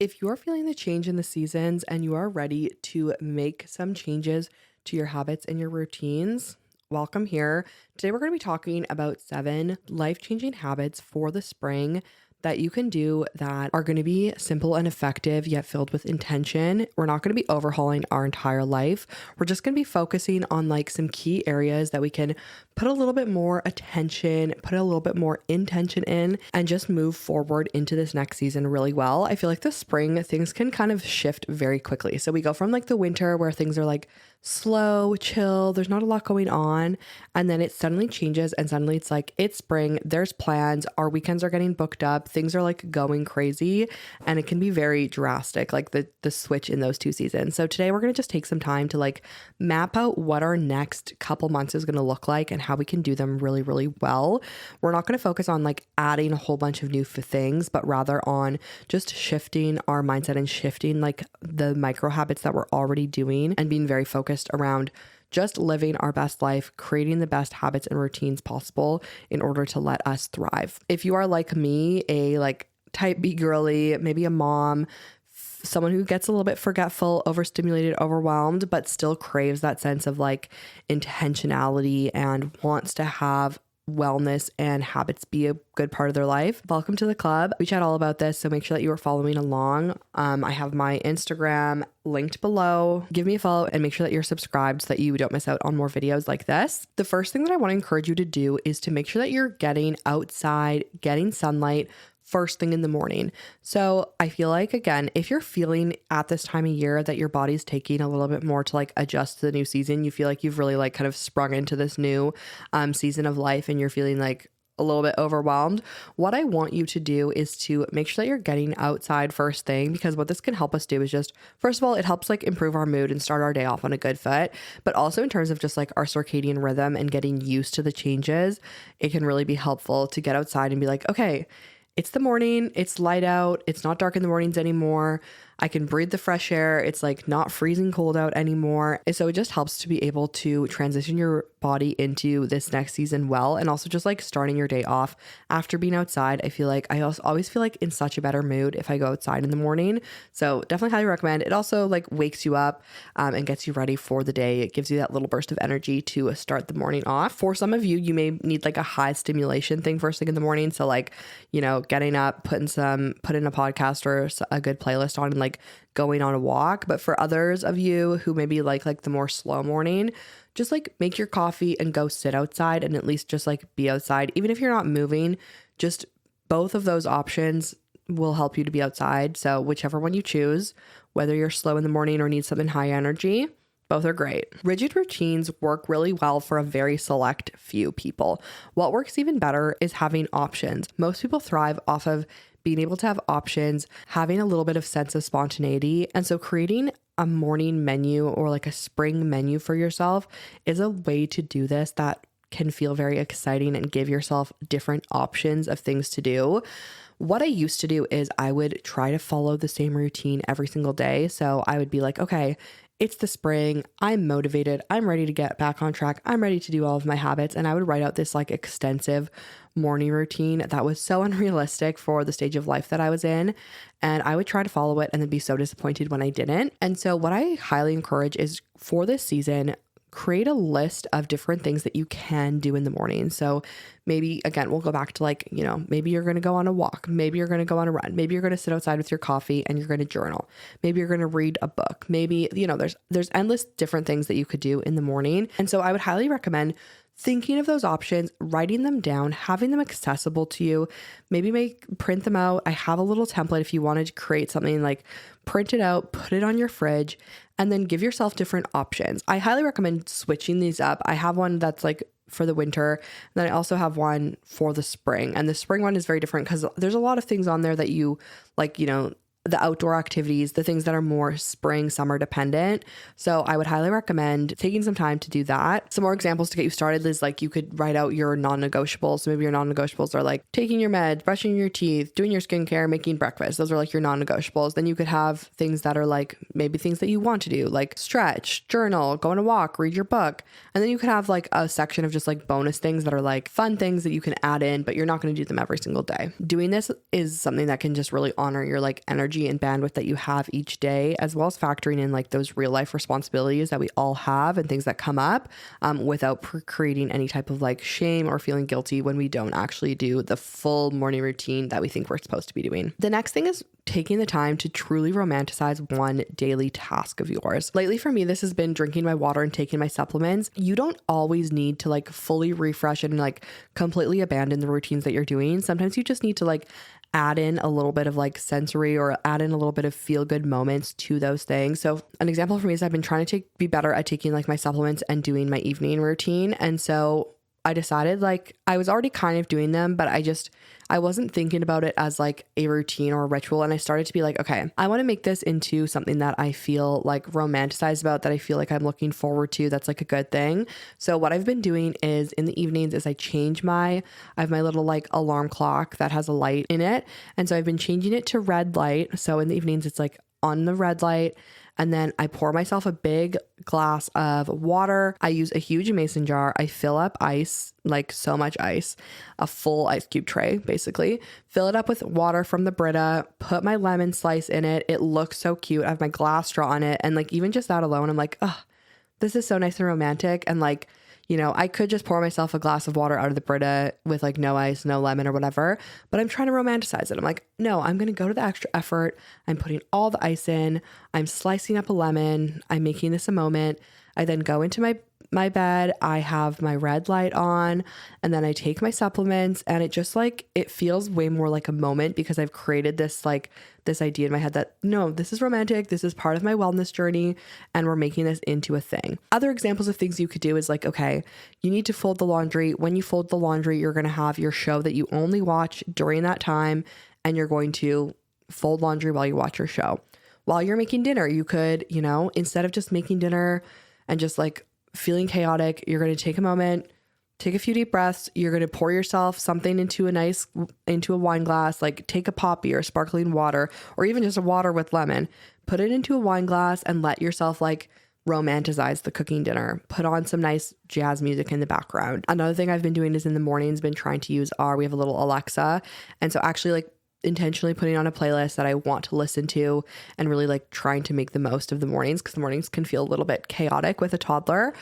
If you're feeling the change in the seasons and you are ready to make some changes to your habits and your routines, welcome here. Today, we're going to be talking about 7 life-changing habits for the spring that you can do that are going to be simple and effective, yet filled with intention. We're not going to be overhauling our entire life. We're just going to be focusing on like some key areas that we can put a little bit more attention, put a little bit more intention in, and just move forward into this next season really well. I feel like the spring, things can kind of shift very quickly. So we go from like the winter where things are like slow, chill, there's not a lot going on. And then it suddenly changes and suddenly it's like, it's spring, there's plans, our weekends are getting booked up, things are like going crazy. And it can be very drastic, like the switch in those 2 seasons. So today we're going to just take some time to like map out what our next couple months is going to look like and how we can do them really, really well. We're not going to focus on like adding a whole bunch of new things, but rather on just shifting our mindset and shifting like the micro habits that we're already doing and being very focused around just living our best life, creating the best habits and routines possible in order to let us thrive. If you are like me, a like type B girly, maybe a mom, someone who gets a little bit forgetful, overstimulated, overwhelmed, but still craves that sense of like intentionality and wants to have wellness and habits be a good part of their life, welcome to the club. We chat all about this, so make sure that you are following along. I have my Instagram linked below. Give me a follow and make sure that you're subscribed so that you don't miss out on more videos like this. The first thing that I want to encourage you to do is to make sure that you're getting outside, getting sunlight first thing in the morning. So I feel like, again, if you're feeling at this time of year that your body's taking a little bit more to like adjust to the new season, you feel like you've really like kind of sprung into this new season of life and you're feeling like a little bit overwhelmed, what I want you to do is to make sure that you're getting outside first thing, because what this can help us do is just, first of all, it helps like improve our mood and start our day off on a good foot, but also in terms of just like our circadian rhythm and getting used to the changes, it can really be helpful to get outside and be like, okay, it's the morning, it's light out, it's not dark in the mornings anymore. I can breathe the fresh air. It's like not freezing cold out anymore. And so it just helps to be able to transition your body into this next season well. And also just like starting your day off after being outside. I feel like I also always feel like in such a better mood if I go outside in the morning. So definitely highly recommend. It also like wakes you up and gets you ready for the day. It gives you that little burst of energy to start the morning off. For some of you, you may need like a high stimulation thing first thing in the morning. So like, you know, getting up, putting a podcast or a good playlist on and like going on a walk. But for others of you who maybe like the more slow morning, just like make your coffee and go sit outside and at least just like be outside. Even if you're not moving, just both of those options will help you to be outside. So whichever one you choose, whether you're slow in the morning or need something high energy, both are great. Rigid routines work really well for a very select few people. What works even better is having options. Most people thrive off of being able to have options, having a little bit of sense of spontaneity. And so creating a morning menu or like a spring menu for yourself is a way to do this that can feel very exciting and give yourself different options of things to do. What I used to do is I would try to follow the same routine every single day. So I would be like, okay, it's the spring, I'm motivated, I'm ready to get back on track, I'm ready to do all of my habits. And I would write out this like extensive morning routine that was so unrealistic for the stage of life that I was in. And I would try to follow it and then be so disappointed when I didn't. And so what I highly encourage is for this season, create a list of different things that you can do in the morning. So maybe, again, we'll go back to like, you know, maybe you're going to go on a walk. Maybe you're going to go on a run. Maybe you're going to sit outside with your coffee and you're going to journal. Maybe you're going to read a book. Maybe, you know, there's endless different things that you could do in the morning. And so I would highly recommend thinking of those options, writing them down, having them accessible to you, maybe print them out. I have a little template if you wanted to create something, like print it out, put it on your fridge, and then give yourself different options. I highly recommend switching these up. I have one that's like for the winter, and then I also have one for the spring. And the spring one is very different because there's a lot of things on there that you like, you know, the outdoor activities, the things that are more spring, summer dependent. So I would highly recommend taking some time to do that. Some more examples to get you started is like you could write out your non-negotiables. So maybe your non-negotiables are like taking your meds, brushing your teeth, doing your skincare, making breakfast. Those are like your non-negotiables. Then you could have things that are like maybe things that you want to do, like stretch, journal, go on a walk, read your book. And then you could have like a section of just like bonus things that are like fun things that you can add in, but you're not going to do them every single day. Doing this is something that can just really honor your like energy energy and bandwidth that you have each day, as well as factoring in like those real life responsibilities that we all have and things that come up, without creating any type of like shame or feeling guilty when we don't actually do the full morning routine that we think we're supposed to be doing. The next thing is taking the time to truly romanticize one daily task of yours. Lately for me, this has been drinking my water and taking my supplements. You don't always need to like fully refresh and like completely abandon the routines that you're doing. Sometimes you just need to like add in a little bit of like sensory or add in a little bit of feel good moments to those things. So an example for me is I've been trying to be better at taking like my supplements and doing my evening routine. And so I decided like I was already kind of doing them, but I wasn't thinking about it as like a routine or a ritual. And I started to be like, okay, I want to make this into something that I feel like romanticized about, that I feel like I'm looking forward to. That's like a good thing. So what I've been doing is in the evenings is I have my little like alarm clock that has a light in it. And so I've been changing it to red light. So in the evenings, it's like on the red light. And then I pour myself a big glass of water. I use a huge mason jar. I fill up ice, like so much ice, a full ice cube tray, basically. Fill it up with water from the Brita, put my lemon slice in it. It looks so cute. I have my glass straw on it. And like, even just that alone, I'm like, oh, this is so nice and romantic. And like, you know, I could just pour myself a glass of water out of the Brita with like no ice, no lemon or whatever, but I'm trying to romanticize it. I'm like, no, I'm going to go to the extra effort. I'm putting all the ice in. I'm slicing up a lemon. I'm making this a moment. I then go into my bed. I have my red light on, and then I take my supplements, and it just like, it feels way more like a moment because I've created this idea in my head that no, this is romantic. This is part of my wellness journey, and we're making this into a thing. Other examples of things you could do is like, okay, you need to fold the laundry. When you fold the laundry, you're going to have your show that you only watch during that time, and you're going to fold laundry while you watch your show. While you're making dinner, you could, you know, instead of just making dinner and just like feeling chaotic, you're going to take a moment, take a few deep breaths. You're going to pour yourself something into a wine glass, like take a poppy or sparkling water, or even just a water with lemon, put it into a wine glass and let yourself like romanticize the cooking dinner. Put on some nice jazz music in the background. Another thing I've been doing is in the mornings, been trying to use we have a little Alexa. And so actually like intentionally putting on a playlist that I want to listen to and really like trying to make the most of the mornings, because the mornings can feel a little bit chaotic with a toddler.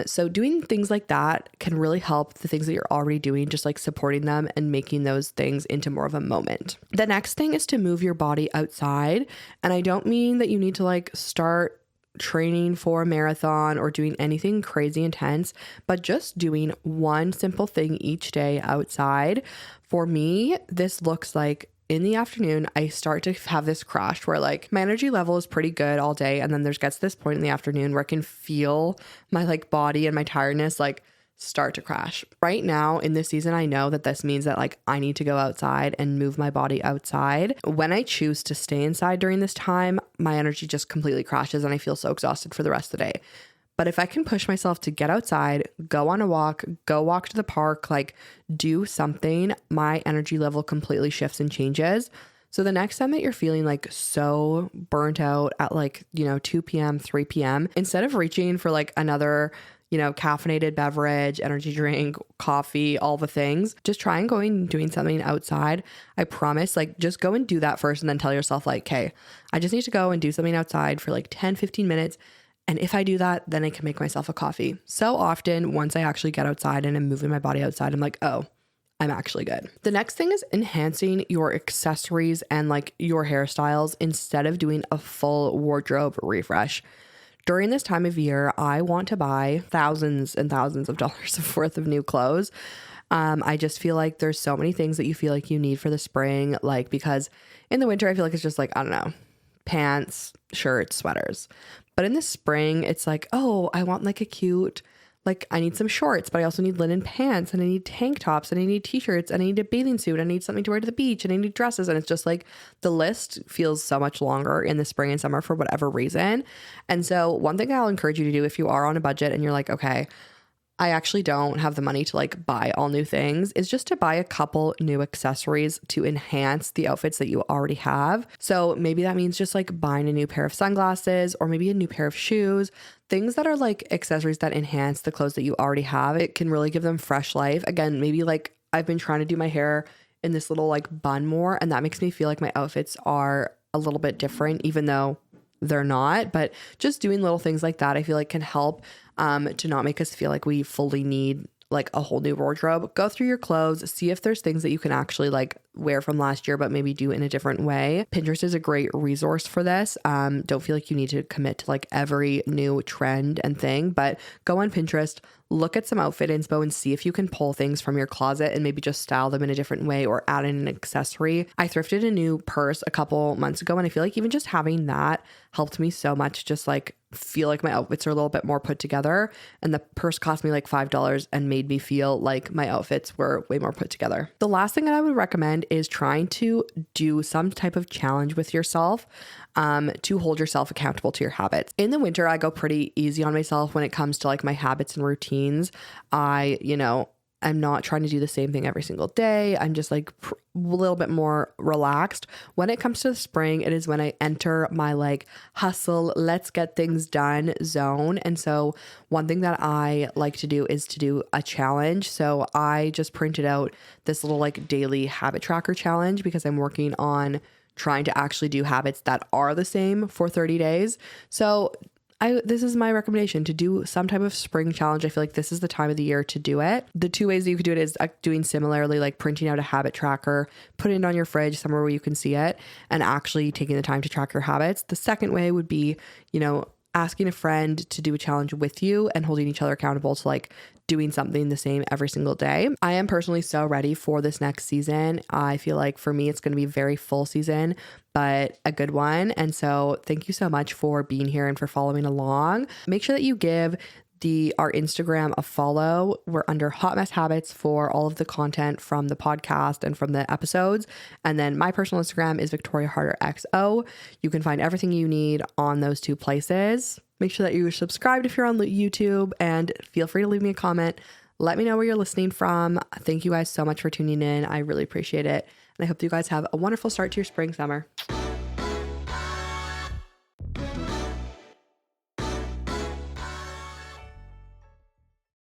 So doing things like that can really help the things that you're already doing, just like supporting them and making those things into more of a moment. The next thing is to move your body outside. And I don't mean that you need to like start training for a marathon or doing anything crazy intense, but just doing one simple thing each day outside. For me, this looks like in the afternoon, I start to have this crash where like my energy level is pretty good all day. And then gets this point in the afternoon where I can feel my like body and my tiredness like start to crash. Right now in this season, I know that this means that like I need to go outside and move my body outside. When I choose to stay inside during this time, my energy just completely crashes and I feel so exhausted for the rest of the day. But if I can push myself to get outside, go on a walk, go walk to the park, like do something, my energy level completely shifts and changes. So the next time that you're feeling like so burnt out at like, 2 p.m., 3 p.m., instead of reaching for like another, caffeinated beverage, energy drink, coffee, all the things, just try and going and doing something outside. I promise, like just go and do that first and then tell yourself like, okay, I just need to go and do something outside for like 10, 15 minutes. And if I do that, then I can make myself a coffee. So often, once I actually get outside and I'm moving my body outside, I'm like, oh, I'm actually good. The next thing is enhancing your accessories and like your hairstyles instead of doing a full wardrobe refresh. During this time of year, I want to buy thousands and thousands of dollars worth of new clothes. I just feel like there's so many things that you feel like you need for the spring, like because in the winter, I feel like it's just like, I don't know, pants, shirts, sweaters. But in the spring, it's like, oh, I want like a cute, like I need some shorts, but I also need linen pants and I need tank tops and I need t-shirts and I need a bathing suit. I need something to wear to the beach and I need dresses. And it's just like the list feels so much longer in the spring and summer for whatever reason. And so one thing I'll encourage you to do if you are on a budget and you're like, okay, I actually don't have the money to like buy all new things, is just to buy a couple new accessories to enhance the outfits that you already have. So maybe that means just like buying a new pair of sunglasses or maybe a new pair of shoes, things that are like accessories that enhance the clothes that you already have. It can really give them fresh life. Again, maybe like I've been trying to do my hair in this little like bun more, and that makes me feel like my outfits are a little bit different, even though they're not. But just doing little things like that, I feel like can help to not make us feel like we fully need like a whole new wardrobe. Go through your clothes, see if there's things that you can actually like wear from last year, but maybe do in a different way. Pinterest is a great resource for this. Don't feel like you need to commit to like every new trend and thing, but go on Pinterest, look at some outfit inspo and see if you can pull things from your closet and maybe just style them in a different way or add in an accessory. I thrifted a new purse a couple months ago, and I feel like even just having that helped me so much, just like feel like my outfits are a little bit more put together. And the purse cost me like $5 and made me feel like my outfits were way more put together. The last thing that I would recommend is trying to do some type of challenge with yourself to hold yourself accountable to your habits. In the winter, I go pretty easy on myself when it comes to like my habits and routines. I'm not trying to do the same thing every single day. I'm just like a little bit more relaxed. When it comes to the spring, it is when I enter my like hustle, let's get things done zone. And so one thing that I like to do is to do a challenge. So I just printed out this little like daily habit tracker challenge because I'm working on trying to actually do habits that are the same for 30 days. So this is my recommendation, to do some type of spring challenge. I feel like this is the time of the year to do it. The two ways that you could do it is doing similarly, like printing out a habit tracker, putting it on your fridge somewhere where you can see it, and actually taking the time to track your habits. The second way would be, asking a friend to do a challenge with you and holding each other accountable to like doing something the same every single day. I am personally so ready for this next season. I feel like for me, it's going to be a very full season, but a good one. And so thank you so much for being here and for following along. Make sure that you give our Instagram a follow. We're under Hot Mess Habits for all of the content from the podcast and from the episodes. And then my personal Instagram is Victoria Harder XO. You can find everything you need on those two places. Make sure that you're subscribed if you're on YouTube, and feel free to leave me a comment. Let me know where you're listening from. Thank you guys so much for tuning in. I really appreciate it. And I hope you guys have a wonderful start to your spring, summer.